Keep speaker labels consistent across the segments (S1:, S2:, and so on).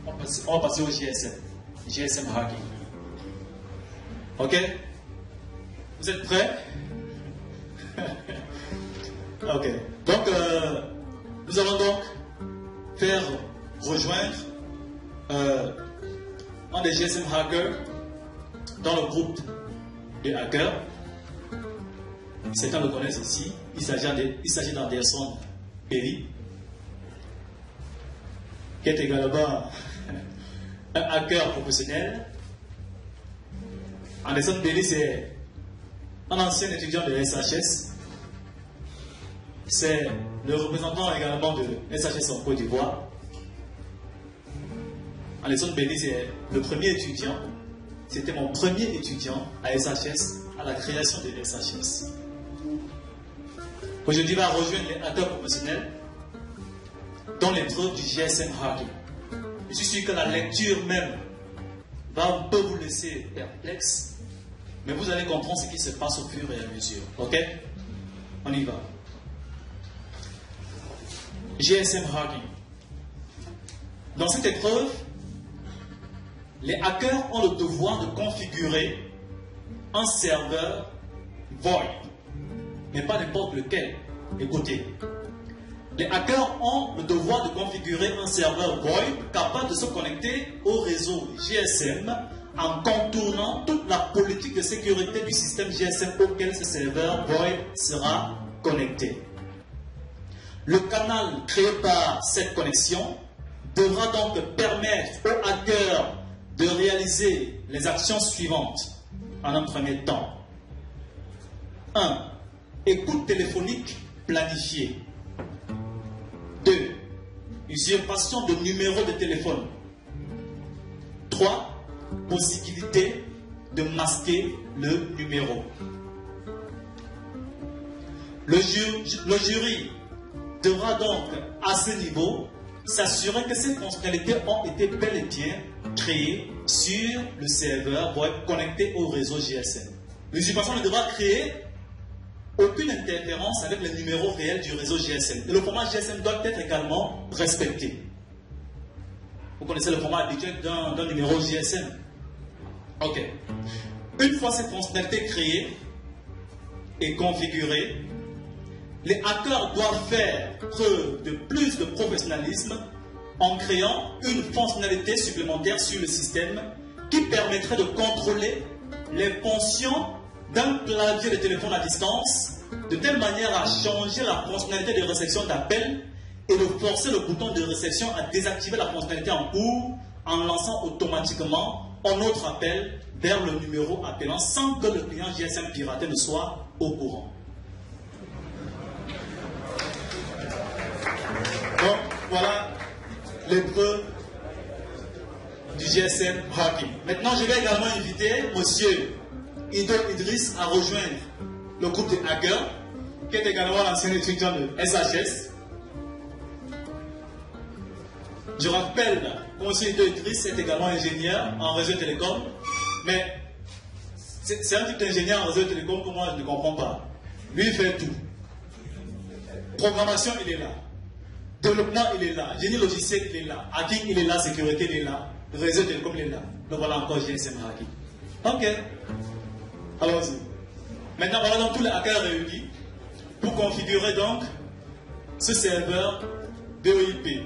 S1: On va passer au GSM. GSM hacking. Ok? Vous êtes prêts? Ok. Donc, nous allons donc faire rejoindre un des GSM hackers dans le groupe des hackers. Certains le connaissent ici. Il s'agit d'Anderson Perry, qui est également un hacker professionnel. Anderson Perry, c'est un ancien étudiant de SHS. C'est le représentant également de SHS en Côte d'Ivoire. Anderson Perry, c'est le premier étudiant. C'était mon premier étudiant à SHS, à la création de SHS. Aujourd'hui, il va rejoindre les hackers professionnels dans l'épreuve du GSM hacking. Je suis sûr que la lecture même va un peu vous laisser perplexe, mais vous allez comprendre ce qui se passe au fur et à mesure. Ok? On y va. GSM hacking. Dans cette épreuve, les hackers ont le devoir de configurer un serveur VoIP, mais pas n'importe lequel. Écoutez, les hackers ont le devoir de configurer un serveur VoIP capable de se connecter au réseau GSM en contournant toute la politique de sécurité du système GSM auquel ce serveur VoIP sera connecté. Le canal créé par cette connexion devra donc permettre aux hackers de réaliser les actions suivantes en un premier temps. 1. Écoute téléphonique planifiée. 2. Usurpation de numéro de téléphone. 3. Possibilité de masquer le numéro. Le jury devra donc, à ce niveau, s'assurer que ces fonctionnalités ont été bel et bien créées sur le serveur pour être connecté au réseau GSM. L'usurpation ne devra créer aucune interférence avec le numéro réel du réseau GSM. Et le format GSM doit être également respecté. Vous connaissez le format habituel d'un numéro GSM. Ok. Une fois cette fonctionnalité créée et configurée, les hackers doivent faire preuve de plus de professionnalisme en créant une fonctionnalité supplémentaire sur le système qui permettrait de contrôler les fonctions d'un clavier de téléphone à distance de telle manière à changer la fonctionnalité de réception d'appel et de forcer le bouton de réception à désactiver la fonctionnalité en cours en lançant automatiquement un autre appel vers le numéro appelant sans que le client GSM piraté ne soit au courant. Donc voilà l'épreuve du GSM hacking. Maintenant, je vais également inviter monsieur Ido Idriss à rejoindre le groupe des hackers, qui est également l'ancien étudiant de SHS. Je rappelle que monsieur Ido Idriss est également ingénieur en réseau télécom, mais c'est un type d'ingénieur en réseau télécom que moi je ne comprends pas. Lui, il fait tout. Programmation, il est là. Développement, il est là. Génie logiciel, il est là. Hacking, il est là. Sécurité, il est là. Réseau télécom, il est là. Donc voilà encore GSM hacking. Ok. Allons-y. Maintenant, voilà donc tous les hackers réunis pour configurer donc ce serveur VoIP.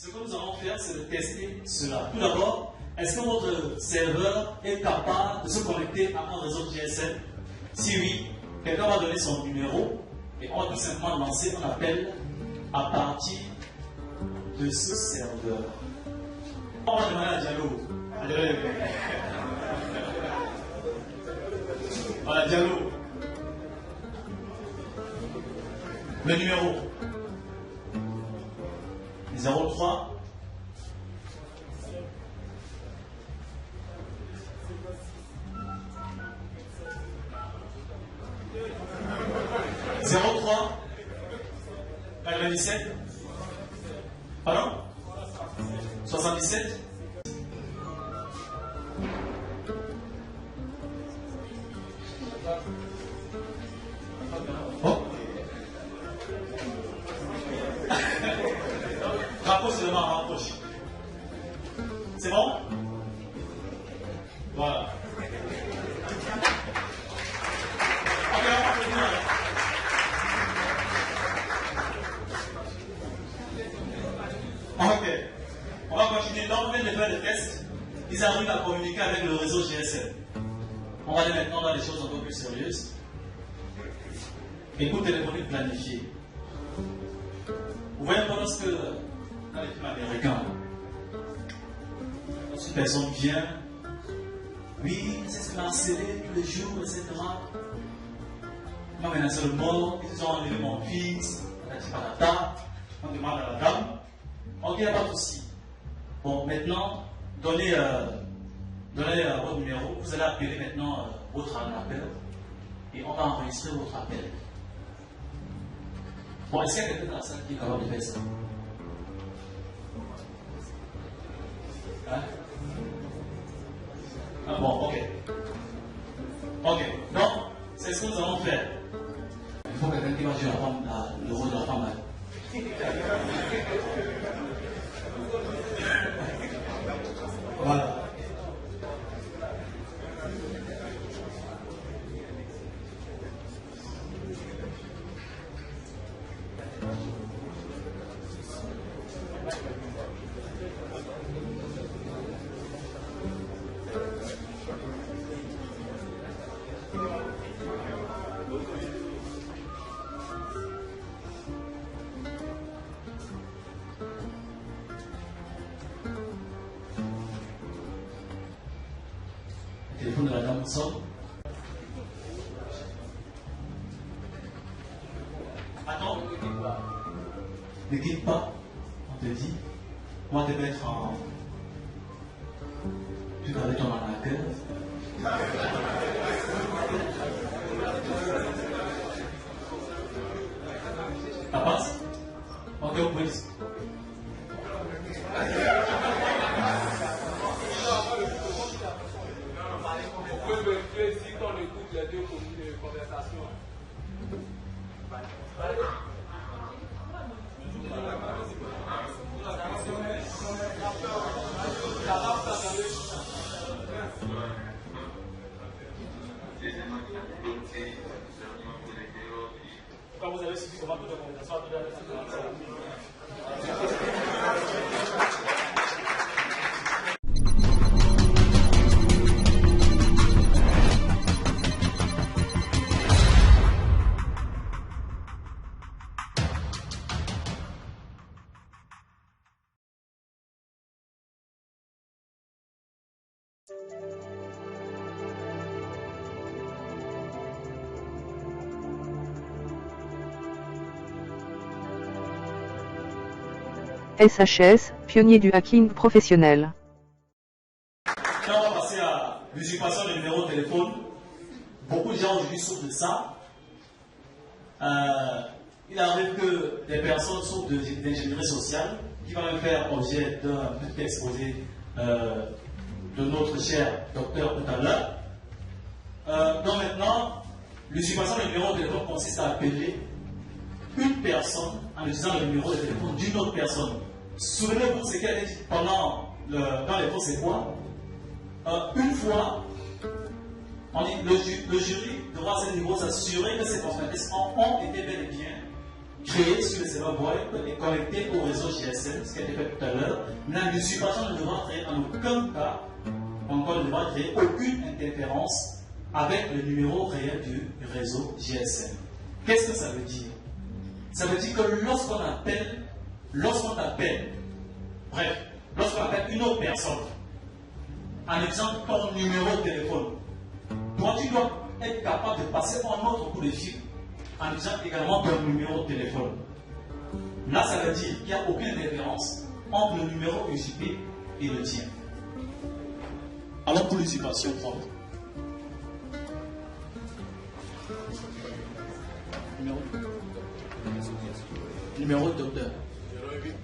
S1: Ce que nous allons faire, c'est de tester cela. Tout d'abord, est-ce que votre serveur est capable de se connecter à un réseau GSM? Si oui, quelqu'un va donner son numéro et on va tout simplement lancer un appel à partir de ce serveur. On va demander à Diallo. Voilà, Diallo. Le numéro 03 03 97. Pardon? 77. Oh. Rapproche seulement, rapproche. C'est bon? Voilà. Ok, on va continuer. Ok. On va continuer. Donc, on vient de faire des tests. Ils arrivent à communiquer avec le réseau GSM. On va aller maintenant dans des choses un peu plus sérieuses. Écoute téléphonique planifié. Vous voyez lorsque dans les films américains, lorsqu'une personne vient, oui, c'est ce qu'on a scellé tous les jours, etc. Moi, maintenant, c'est le mort, ils ont enlevé mon fils, on demande à la dame, ok, il n'y a pas de souci. Bon, maintenant, donnez votre numéro, vous allez appeler maintenant votre appel et on va enregistrer votre appel. Bon, est-ce qu'il y a quelqu'un dans la salle qui est capable de faire ça? Hein? Ah bon, ok. Ok, donc, c'est ce que nous allons faire. Il faut quelqu'un qui va jouer le rôle de la femme. Voilà. Le téléphone de la dame sonne. Attends, ne quitte pas. On te dit, moi je vais être en. Tu vas être en accueil. Ça passe? Ok, on peut.
S2: On peut vérifier si on écoute les deux conversations. Quand vous avez suivi comment toute la conversation,
S3: SHS, pionnier du hacking professionnel.
S1: Là, on va passer à l'usurpation de numéro de téléphone. Beaucoup de gens aujourd'hui souffrent de ça. Il arrive que des personnes souffrent d'ingénierie sociale, qui va même faire objet d'un petit exposé de notre cher docteur tout à l'heure. Donc maintenant, l'usurpation de numéro de téléphone consiste à appeler une personne en utilisant le numéro de téléphone d'une autre personne. Souvenez-vous ce qu'elle a dit dans les faits, c'est quoi? Une fois, on dit le jury devra à ce niveau s'assurer que ces fonctionnalités ont été bel et bien créées sur le serveur web et connectées au réseau GSM, ce qui a été fait tout à l'heure. Mais l'usurpation ne devra créer en aucun cas, encore ne devra créer aucune interférence avec le numéro réel du réseau GSM. Qu'est-ce que ça veut dire? Ça veut dire que lorsqu'on appelle une autre personne, en utilisant ton numéro de téléphone, toi tu dois être capable de passer un autre coup de fil en utilisant également ton numéro de téléphone. Là, ça veut dire qu'il n'y a aucune différence entre le numéro usurpé et le tien. Alors pour l'usurpation propre, numéro Numéro de docteur.
S2: 08.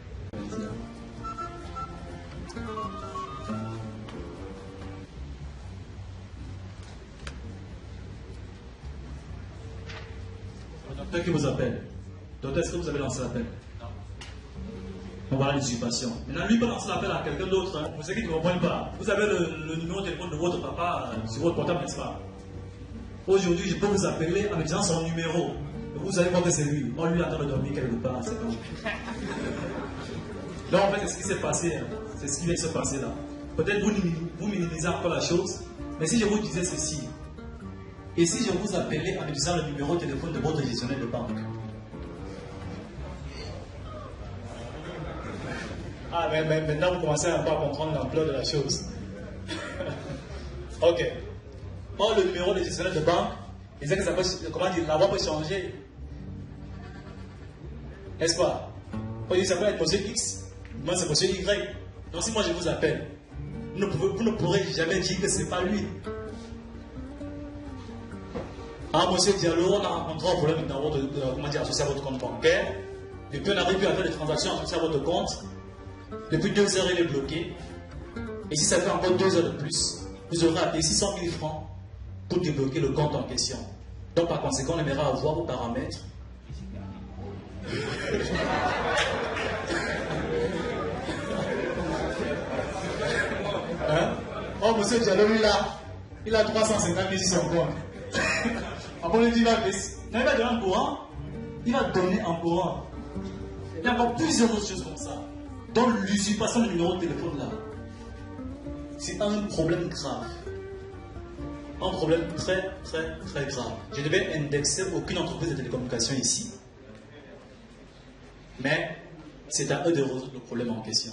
S1: Le docteur qui vous appelle. Docteur, est-ce que vous avez lancé l'appel? Non. On va à l'usurpation. Maintenant, lui peut lancer l'appel à quelqu'un d'autre. Hein. Pour ceux qui ne comprennent pas, vous avez le numéro de téléphone de votre papa sur votre portable, n'est-ce pas? Aujourd'hui, je peux vous appeler en me disant son numéro. Vous allez voir que c'est lui. Oh, lui, il est en train de dormir quelque part. C'est bon. Donc, en fait, c'est ce qui s'est passé. Hein. C'est ce qui vient de se passer là. Peut-être vous minimisez encore la chose. Mais si je vous disais ceci, et si je vous appelais en me disant le numéro de téléphone de votre gestionnaire de banque? Ah, mais maintenant, vous commencez un peu à comprendre l'ampleur de la chose. Ok. Or, le numéro de gestionnaire de banque, il disait que ça peut, comment dire, la voix peut changer. N'est-ce pas? On dit ça peut être monsieur X, moi c'est monsieur Y. Donc si moi je vous appelle, vous ne pourrez jamais dire que ce n'est pas lui. Ah, monsieur Diallo, on a rencontré un problème dans votre, comment dire, associé à votre compte bancaire. Depuis, on n'arrive plus à faire des transactions associées à votre compte. Depuis 2 heures, il est bloqué. Et si ça fait encore 2 heures de plus, vous aurez à payer 600 000 francs pour débloquer le compte en question. Donc, par conséquent, on aimerait avoir vos paramètres. Hein? Oh, monsieur Diallo, il a 350 000 sur son compte. Après, on lui dit, il va donner en courant. Il va donner en courant. Il y a encore plusieurs autres choses comme ça. Donc, l'usurpation du numéro de téléphone là, c'est un problème grave. Un problème très, très, très grave. Je ne vais indexer aucune entreprise de télécommunications ici. Mais c'est à eux de résoudre le problème en question.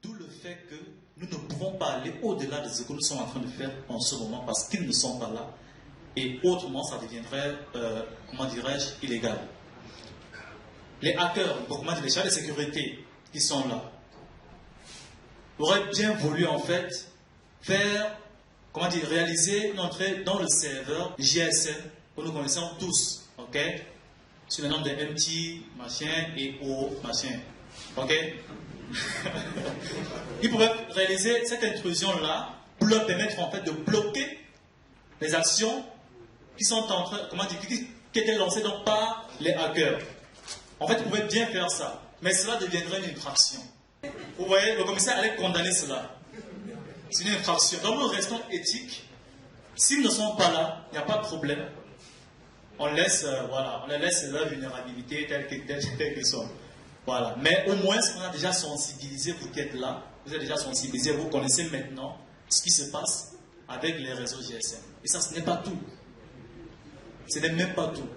S1: D'où le fait que nous ne pouvons pas aller au-delà de ce que nous sommes en train de faire en ce moment parce qu'ils ne sont pas là. Et autrement, ça deviendrait, comment dirais-je, illégal. Les hackers, comment dire, les chats de sécurité qui sont là, auraient bien voulu en fait faire, comment dire, réaliser une entrée dans le serveur GSM que nous connaissons tous, ok, sur le nom de MT, machin et O, machin, ok. Ils pourraient réaliser cette intrusion-là pour leur permettre en fait de bloquer les actions qui sont en train, comment dire, qui étaient lancées donc par les hackers. En fait, ils pouvaient bien faire ça, mais cela deviendrait une infraction. Vous voyez, le commissaire allait condamner cela. C'est une infraction. Donc nous restons éthiques. S'ils ne sont pas là, il n'y a pas de problème. On laisse, voilà, on les laisse leur vulnérabilité telle qu'elle soit. Voilà. Mais au moins, on a déjà sensibilisé, vous qui êtes là, vous êtes déjà sensibilisé, vous connaissez maintenant ce qui se passe avec les réseaux GSM. Et ça, ce n'est pas tout. Ce n'est même pas tout.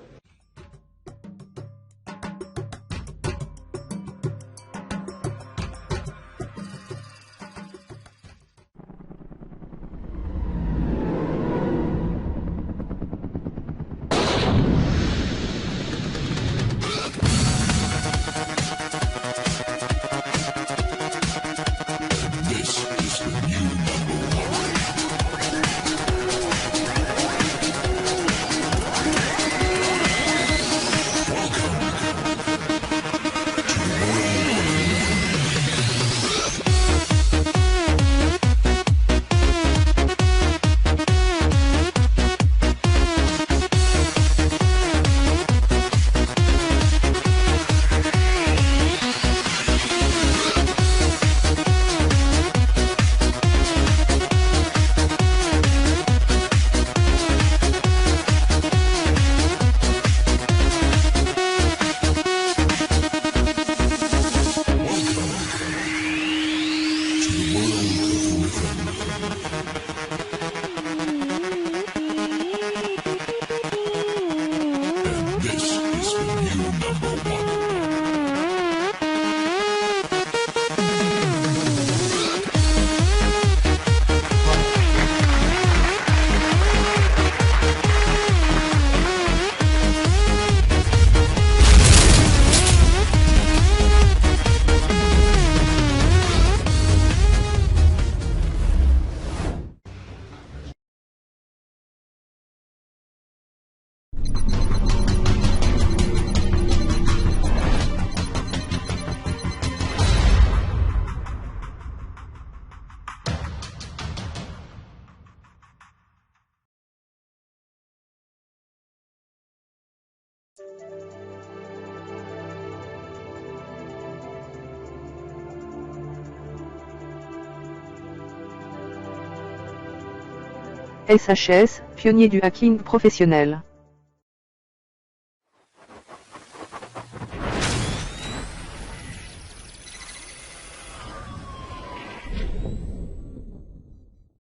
S3: SHS, pionnier du hacking professionnel.